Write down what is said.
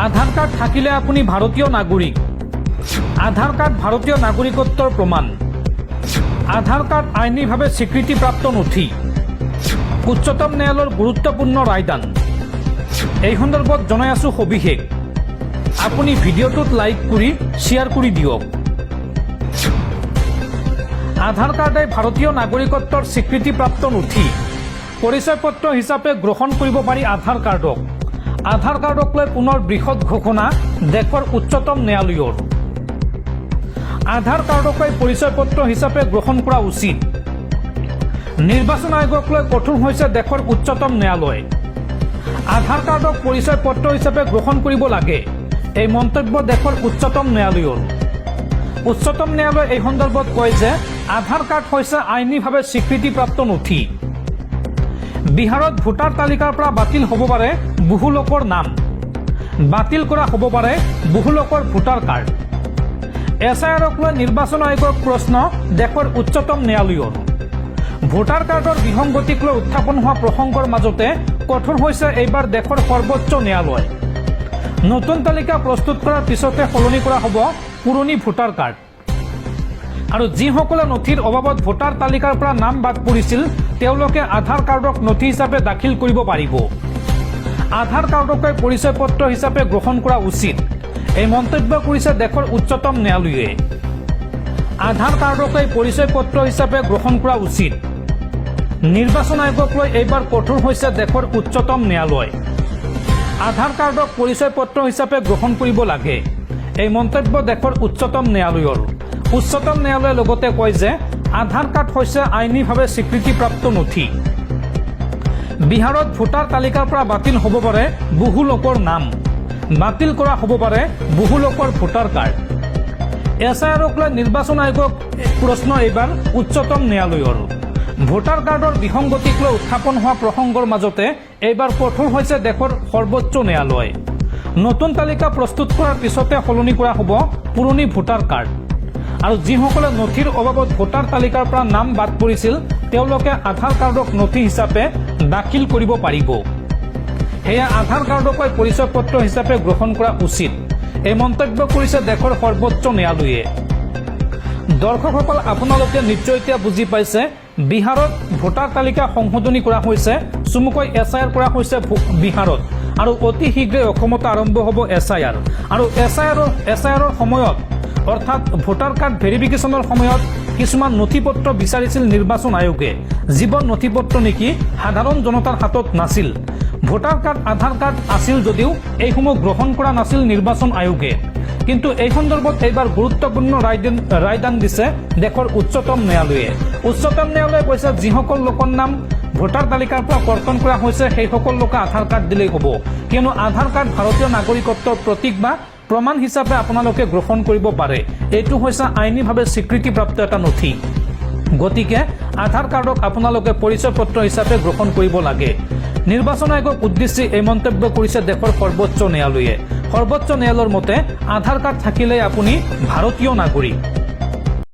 আধাৰ card থাকিলে আপুনি ভাৰতীয় নাগৰিক। আধাৰ কাৰ্ড ভাৰতীয় নাগৰিকত্বৰ প্ৰমাণ। আধাৰ কাৰ্ড আইনীভাৱে স্বীকৃতিপ্ৰাপ্ত নথি। উচ্চতম ন্যায়ালয়ৰ গুৰুত্বপূৰ্ণ ৰায়দান। এই সন্দৰ্ভত জনাই আছোঁ সবিশেষ। আপুনি ভিডিঅ'টোত লাইক কৰি শ্বেয়াৰ কৰি দিয়ক। আধাৰ কাৰ্ডে ভাৰতীয় নাগৰিকত্বৰ স্বীকৃতিপ্ৰাপ্ত নথি। পৰিচয় পত্ৰ হিচাপে গ্ৰহণ কৰিব পাৰি আধাৰ কাৰ্ডক। আধাৰ কাৰ্ডক লৈ পুনৰ বৃহৎ ঘোষণা দেশৰ উচ্চতম ন্যায়ালয়ৰ। আধাৰ কাৰ্ডক লৈ পৰিচয় পত্ৰ হিচাপে গ্ৰহণ কৰা উচিত। নিৰ্বাচন আয়োগক লৈ কঠোৰ হৈছে দেশৰ উচ্চতম ন্যায়ালয়। আধাৰ কাৰ্ডক পৰিচয় পত্ৰ হিচাপে গ্ৰহণ কৰিব লাগে, এই মন্তব্য দেশৰ উচ্চতম ন্যায়ালয়ৰ। উচ্চতম ন্যায়ালয়ে এই সন্দৰ্ভত কয় যে আধাৰ কাৰ্ড হৈছে আইনীভাৱে স্বীকৃতিপ্ৰাপ্ত নথি। বিহাৰত ভোটাৰ তালিকাৰ পৰা বাতিল হ'ব পাৰে বহু লোকৰ নাম। বাতিল কৰা হ'ব পাৰে বহু লোকৰ ভোটাৰ কাৰ্ড। SIRক লৈ নিৰ্বাচন আয়োগক প্ৰশ্ন দেশৰ উচ্চতম ন্যায়ালয়ৰ। ভোটাৰ কাৰ্ডৰ বিসংগতিক লৈ উত্থাপন হোৱা প্ৰসংগৰ মাজতে কঠোৰ হৈছে এইবাৰ দেশৰ সৰ্বোচ্চ ন্যায়ালয়। নতুন তালিকা প্ৰস্তুত কৰাৰ পিছতে সলনি কৰা হ'ব পুৰণি ভোটাৰ কাৰ্ড। আৰু যিসকলে নথিৰ অভাৱত ভোটাৰ তালিকাৰ পৰা নাম বাদ পৰিছিল তেওঁলোকে আধাৰ কাৰ্ডক নথি হিচাপে দাখিল কৰিব পাৰিব। আধাৰ কাৰ্ডকে পৰিচয় পত্ৰ হিচাপে গ্ৰহণ কৰা উচিত, এই মন্তব্য কৰিছে দেশৰ উচ্চতম ন্যায়ালয়ে। আধাৰ কাৰ্ডকে পৰিচয় পত্ৰ হিচাপে গ্ৰহণ কৰা উচিত। নিৰ্বাচন আয়োগক লৈ এইবাৰ কঠোৰ হৈছে দেশৰ উচ্চতম ন্যায়ালয়। আধাৰ কাৰ্ডক পৰিচয় পত্ৰ হিচাপে গ্ৰহণ কৰিব লাগে, এই মন্তব্য দেশৰ উচ্চতম ন্যায়ালয়ৰ। উচ্চতম ন্যায়ালয়ে লগতে কয় যে আধাৰ কাৰ্ড হৈছে আইনীভাৱে স্বীকৃতিপ্ৰাপ্ত নথি। বিহাৰত ভোটাৰ তালিকাৰ পৰা বাতিল হ'ব পাৰে বহু লোকৰ নাম। বাতিল কৰা হ'ব পাৰে বহু লোকৰ ভোটাৰ কাৰ্ড। SIRক লৈ নিৰ্বাচন আয়োগক প্ৰশ্ন এইবাৰ উচ্চতম ন্যায়ালয়ৰ। ভোটাৰ কাৰ্ডৰ বিসংগতিক লৈ উত্থাপন হোৱা প্ৰসংগৰ মাজতে এইবাৰ কঠোৰ হৈছে দেশৰ সৰ্বোচ্চ ন্যায়ালয়। নতুন তালিকা প্ৰস্তুত কৰাৰ পিছতে সলনি কৰা হ'ব পুৰণি ভোটাৰ কাৰ্ড। আৰু যিসকলে নথিৰ অভাৱত ভোটাৰ তালিকাৰ পৰা নাম বাদ পৰিছিল তেওঁলোকে আধাৰ কাৰ্ডক নথি হিচাপে দাখিল কৰিব পাৰিব। সেয়া আধাৰ কাৰ্ডকৈ পৰিচয় পত্ৰ হিচাপে গ্ৰহণ কৰা উচিত, এই মন্তব্য কৰিছে দেশৰ সৰ্বোচ্চ ন্যায়ালয়ে। দৰ্শকসকল, আপোনালোকে নিশ্চয় এতিয়া বুজি পাইছে বিহাৰত ভোটাৰ তালিকা সংশোধনী কৰা হৈছে, চমুকৈ SIR কৰা হৈছে বিহাৰত। আৰু অতি শীঘ্ৰে অসমত আৰম্ভ হ'ব SIR। আৰু SIRৰ সময়ত অৰ্থাৎ ভোটাৰ কাৰ্ড ভেৰিফিকেশ্যনৰ সময়ত কিছুমান নথি পত্ৰ বিচাৰিছিল নিৰ্বাচন আয়োগে, যিবোৰ নথি পত্ৰ নেকি সাধাৰণ জনতাৰ হাতত নাছিল। ভোটাৰ কাৰ্ড আধাৰ কাৰ্ড আছিল যদিও এইসমূহ গ্ৰহণ কৰা নাছিল নিৰ্বাচন আয়োগে। কিন্তু এই সন্দৰ্ভত এইবাৰ গুৰুত্বপূৰ্ণ ৰায়দান দিছে দেশৰ উচ্চতম ন্যায়ালয়ে। উচ্চতম ন্যায়ালয়ে কৈছে যিসকল লোকৰ নাম ভোটাৰ তালিকাৰ পৰা কৰ্তন কৰা হৈছে সেইসকল লোকে আধাৰ কাৰ্ড দিলেই হ'ব, কিয়নো আধাৰ কাৰ্ড ভাৰতীয় নাগৰিকত্বৰ প্ৰতীক বা প্ৰমাণ হিচাপে আপোনালোকে গ্ৰহণ কৰিব পাৰে। এইটো হৈছে আইনীভাৱে স্বীকৃতিপ্ৰাপ্ত এটা নথি। গতিকে আধাৰ কাৰ্ডক আপোনালোকে পৰিচয় পত্ৰ হিচাপে গ্ৰহণ কৰিব লাগে। নিৰ্বাচন আয়োগক উদ্দেশ্যি এই মন্তব্য কৰিছে দেশৰ সৰ্বোচ্চ ন্যায়ালয়ে। সৰ্বোচ্চ ন্যায়ালয়ৰ মতে আধাৰ কাৰ্ড থাকিলে আপুনি ভাৰতীয় নাগৰিক।